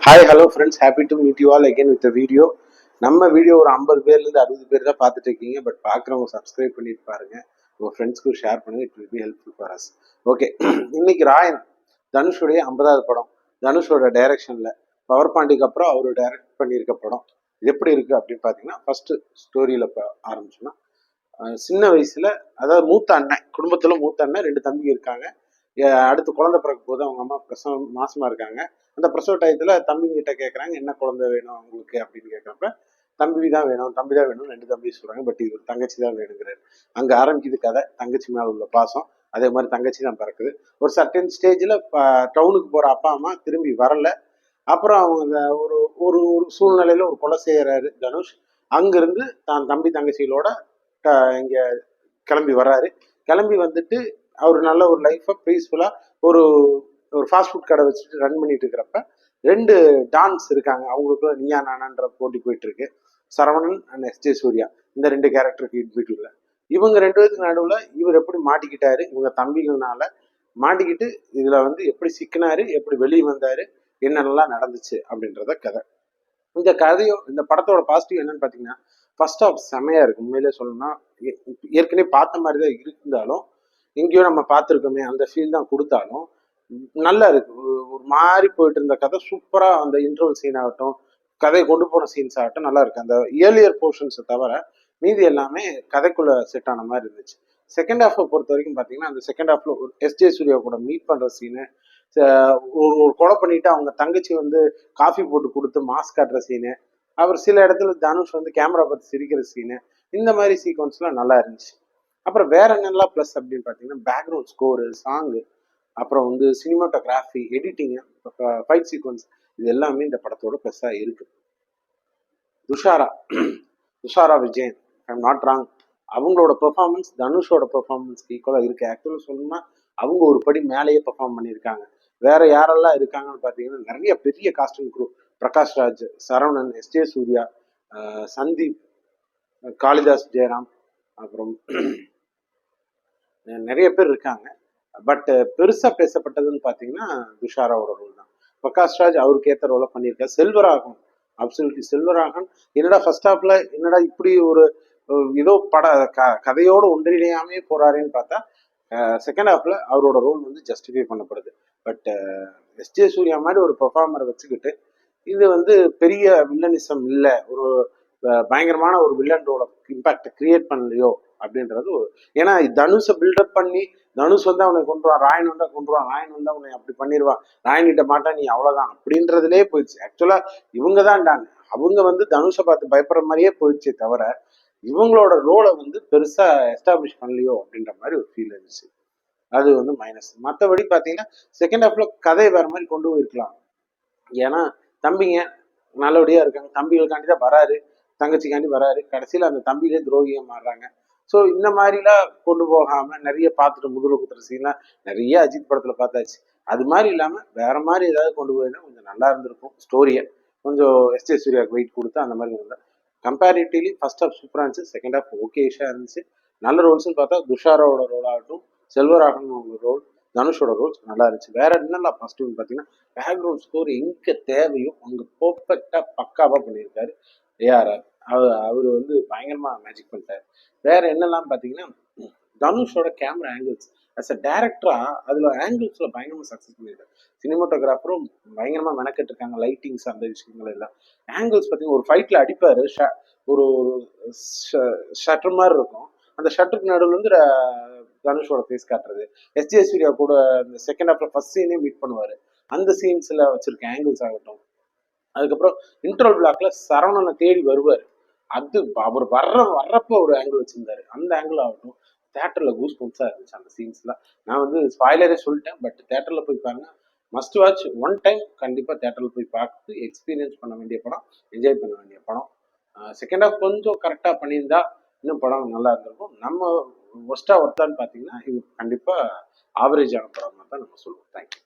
Hi hello friends, happy to meet you all again with video. நம்ம video ஒரு 50 பேர்லேருந்து 60 பேர் தான் பார்த்துட்டு இருக்கீங்க. பட் பார்க்குறவங்க சப்ஸ்கிரைப் பண்ணிட்டு பாருங்க, உங்கள் ஃப்ரெண்ட்ஸ்க்கு ஷேர் பண்ணுங்க. It will be helpful for us. Okay, இன்னைக்கு ராயன் தனுஷுடைய 50வது படம். தனுஷோட டைரக்ஷனில் பவர் பாண்டிக்கு அப்புறம் அவர் டைரக்ட் பண்ணியிருக்க படம் எப்படி இருக்குது அப்படின்னு பார்த்தீங்கன்னா, ஃபர்ஸ்ட் ஸ்டோரியில் ஆரம்பிச்சோன்னா, சின்ன வயசில், அதாவது மூத்த அண்ணன், குடும்பத்தில் மூத்த அண்ணன், 2 தம்பி இருக்காங்க. அடுத்து குழந்தை பிறக்க போது அவங்க அம்மா பிரசவம் மாசமா இருக்காங்க. அந்த பிரசவ டயத்துல தம்பி கிட்ட கேட்குறாங்க, என்ன குழந்தை வேணும் அவங்களுக்கு அப்படின்னு கேட்குறப்ப, தம்பி தான் வேணும், தம்பி தான் வேணும், 2 தம்பி சொல்றாங்க. பட் இது தங்கச்சி தான் வேணுங்கிறாரு. அங்கே ஆரம்பிக்குது கதை. தங்கச்சி மேலே உள்ள பாசம். அதே மாதிரி தங்கச்சி தான் பிறக்குது. ஒரு சர்டன் ஸ்டேஜில் டவுனுக்கு போகிற அப்பா அம்மா திரும்பி வரல. அப்புறம் அவங்க ஒரு ஒரு ஒரு சூழ்நிலையில ஒரு கொலை செய்யறாரு தனுஷ். அங்கிருந்து தான் தம்பி தங்கச்சிகளோட இங்கே கிளம்பி வர்றாரு. கிளம்பி வந்துட்டு அவர் நல்ல ஒரு லைஃப்பை பீஸ்ஃபுல்லாக ஒரு ஒரு ஃபாஸ்ட் ஃபுட் கடை வச்சுட்டு ரன் பண்ணிட்டு இருக்கிறப்ப 2 டான்ஸ் இருக்காங்க. அவங்களுக்குள்ள நீயா நானான்ற போட்டி போயிட்டு இருக்கு. சரவணன் அண்ட் எஸ்ஜே சூர்யா, இந்த 2 கேரக்டருக்கு இன்பிட்ல இவங்க 2 பேருக்கு நடுவில் இவர் எப்படி மாட்டிக்கிட்டாரு, இவங்க தம்பிகள்னால மாட்டிக்கிட்டு இதுல வந்து எப்படி சிக்கினாரு, எப்படி வெளியே வந்தாரு, என்னென்னலாம் நடந்துச்சு அப்படின்றத கதை. இந்த கதையோ இந்த படத்தோட பாசிட்டிவ் என்னன்னு பார்த்தீங்கன்னா, ஃபர்ஸ்ட் ஆஃப் செமையா இருக்கு. உண்மையிலே சொல்லணும்னா, ஏற்கனவே பார்த்த மாதிரி தான் இருந்தாலும், எங்கேயோ நம்ம பார்த்துருக்கோமே அந்த ஃபீல் தான் கொடுத்தாலும் நல்லா இருக்கு. ஒரு மாதிரி போயிட்டு இருந்த கதை சூப்பரா, அந்த இன்ட்ரோல் சீன் ஆகட்டும், கதையை கொண்டு போன சீன்ஸ் ஆகட்டும் நல்லா இருக்கு. அந்த ஏர்லியர் போர்ஷன்ஸை தவிர மீதி எல்லாமே கதைக்குள்ள செட் ஆன மாதிரி இருந்துச்சு. செகண்ட் ஹாஃபை பொறுத்த வரைக்கும் பார்த்தீங்கன்னா, அந்த செகண்ட் ஹாஃப்ல ஒரு எஸ்ஜே சூர்யா கூட மீட் பண்ற சீனு, ஒரு கொலை பண்ணிட்டு அவங்க தங்கச்சி வந்து காஃபி போட்டு கொடுத்து மாஸ்க் காட்டுற சீனு, அவர் சில இடத்துல தனுஷ் வந்து கேமரா பார்த்து சிரிக்கிற சீனு, இந்த மாதிரி சீக்வன்ஸ்லாம் நல்லா இருந்துச்சு. அப்புறம் வேற என்னெல்லாம் ப்ளஸ் அப்படின்னு பார்த்தீங்கன்னா, பேக்ரவுண்ட் ஸ்கோரு, சாங்கு, அப்புறம் வந்து சினிமாட்டோகிராஃபி, எடிட்டிங், ஃபைட் சீக்வன்ஸ், இது எல்லாமே இந்த படத்தோட ப்ளஸ்ஸாக இருக்கு. Dushara Dushara Vijayan, I'm not wrong, அவங்களோட பெர்ஃபார்மன்ஸ் தனுஷோட பெர்ஃபார்மன்ஸ்க்கு ஈக்குவலாக இருக்கு. ஆக்சுவலாக சொல்லணும்னா அவங்க ஒரு படி மேலேயே பெர்ஃபார்ம் பண்ணியிருக்காங்க. வேற யாரெல்லாம் இருக்காங்கன்னு பார்த்தீங்கன்னா, நிறைய பெரிய casting group, Prakash Raj, Saravanan, SJ Surya, Sandeep, Kalidas Jayaram, அப்புறம் நிறைய பேர் இருக்காங்க. பட் பெருசா பேசப்பட்டதுன்னு பார்த்தீங்கன்னா துஷாராவோட ரோல் தான். பிரகாஷ் ராஜ் அவருக்கு ஏற்ற ரோலை பண்ணியிருக்காரு. செல்வராகவன், அப்சல்யூட்லி செல்வராகவன், என்னடா ஃபர்ஸ்ட் ஹாஃப்ல என்னடா இப்படி ஒரு ஏதோ கதையோட ஒன்றிணையாமே போறாருன்னு பார்த்தா, செகண்ட் ஹாஃப்ல அவரோட ரோல் வந்து ஜஸ்டிஃபை பண்ணப்படுது. பட் எஸ்ஜே சூர்யா மாதிரி ஒரு பெர்ஃபார்மரை வச்சுக்கிட்டு இது வந்து பெரிய வில்லனிசம் இல்லை, ஒரு பயங்கரமான ஒரு வில்லனோட இம்பாக்ட் கிரியேட் பண்ணலையோ அப்படின்றது. ஏன்னா தனுஷை பில்டப் பண்ணி தனுஷ் வந்து அவனை கொண்டுருவான், ராயன் வந்தா கொண்டுருவான், ராயன் வந்து அவனை அப்படி பண்ணிடுவான், ராயன் கிட்ட மாட்டா நீ அவ்வளவுதான் அப்படின்றதுலேயே போயிடுச்சு. ஆக்சுவலா இவங்க தான் டாங்க. அவங்க வந்து தனுஷை பார்த்து பயப்படுற மாதிரியே போயிடுச்சே தவிர இவங்களோட ரோலை வந்து பெருசா எஸ்டாப்ளிஷ் பண்ணலையோ அப்படின்ற மாதிரி ஒரு ஃபீல் இருந்துச்சு. அது வந்து மைனஸ். மற்றபடி பார்த்தீங்கன்னா செகண்ட் ஹாஃப்ல கதையை வேற மாதிரி கொண்டு போயிருக்கலாம். ஏன்னா தம்பிங்க நல்லபடியா இருக்காங்க, தம்பிகளுக்காண்டி தான் வராரு, தங்கச்சிக்காண்டி வராரு, கடைசியில் அந்த தம்பியிலே துரோகியா மாறுறாங்க. ஸோ இந்த மாதிரிலாம் கொண்டு போகாம நிறைய பார்த்துட்டு முதல்ல குத்துற சீன்லாம் நிறைய அஜித் படத்துல பார்த்தாச்சு. அது மாதிரி இல்லாம வேற மாதிரி ஏதாவது கொண்டு போயிருந்தா கொஞ்சம் நல்லா இருந்திருக்கும். ஸ்டோரியை கொஞ்சம் எஸ்ஜே சூர்யாவுக்கு வெயிட் கொடுத்து அந்த மாதிரி இருந்தா கம்பேரிட்டிவ்லி ஃபர்ஸ்ட் ஹாஃப் சூப்பராக இருந்துச்சு, செகண்ட் ஹாஃப் ஓகேஷா இருந்துச்சு. நல்ல ரோல்ஸ்ன்னு பார்த்தா துஷாராவோட ரோல் ஆகட்டும், செல்வராகவனோட ரோல், தனுஷோட ரோல்ஸ் நல்லா இருந்துச்சு. வேற என்னெல்லாம் பாசிட்டிவ்னு பார்த்தீங்கன்னா, பேக்ரவுண்ட் ஸ்கோர் எங்க தேவையோ அங்க பர்ஃபெக்டா பக்காவா பண்ணியிருக்காரு ஏஆர்ஆர். அவர் வந்து பயங்கரமா மேஜிக் பண்ணிட்டாரு. வேற என்னெல்லாம் பார்த்தீங்கன்னா, தனுஷோட கேமரா ஆங்கிள்ஸ் அஸ் அ டேரக்டரா அதுல ஆங்கிள்ஸ்ல பயங்கரமா சக்சஸ் பண்ணியிருக்காரு. சினிமாட்டோகிராஃபரும் பயங்கரமா மெனக்கெட்டு இருக்காங்க. லைட்டிங்ஸ் அந்த விஷயங்கள் எல்லாம் ஆங்கிள்ஸ் பார்த்தீங்கன்னா, ஒரு ஃபைட்ல அடிப்பாரு, ஒரு ஷட்டர் மாதிரி இருக்கும், அந்த ஷட்டருக்கு நடுவில் வந்து தனுஷோட ஃபேஸ் காட்டுறது. எஸ்ஜே சூர்யா கூட இந்த செகண்ட் ஹாஃப்ல ஃபர்ஸ்ட் சீனே மீட் பண்ணுவாரு, அந்த சீன்ஸ்ல வச்சிருக்க ஆங்கிள்ஸ் ஆகட்டும். அதுக்கப்புறம் இன்ட்ரோல் பிளாக்ல சரவணனை தேடி வருவார், அது அவர் வர்றப்ப ஒரு ஆங்கிள் வச்சிருந்தாரு, அந்த ஆங்கிள் ஆகட்டும். தேட்டர்ல கூஸ் பம்ப்ஸா இருந்துச்சு அந்த சீன்ஸ்லாம். நான் வந்து ஸ்பாய்லரே சொல்லிட்டேன், பட் தேட்டர்ல போய் பாருங்க, மஸ்ட் வாட்ச், ஒன் டைம் கண்டிப்பா தேட்டர்ல போய் பார்த்து எக்ஸ்பீரியன்ஸ் பண்ண வேண்டிய படம், என்ஜாய் பண்ண வேண்டிய படம். செகண்ட் ஹாஃப் கொஞ்சம் கரெக்டா பண்ணியிருந்தா இன்னும் படம் நல்லா இருந்திருக்கும். நம்ம ஒர்ஸ்டா ஒர்த்தான்னு பார்த்தீங்கன்னா இது கண்டிப்பா ஆவரேஜான படம் தான் நம்ம சொல்லுவோம். தேங்க்யூ.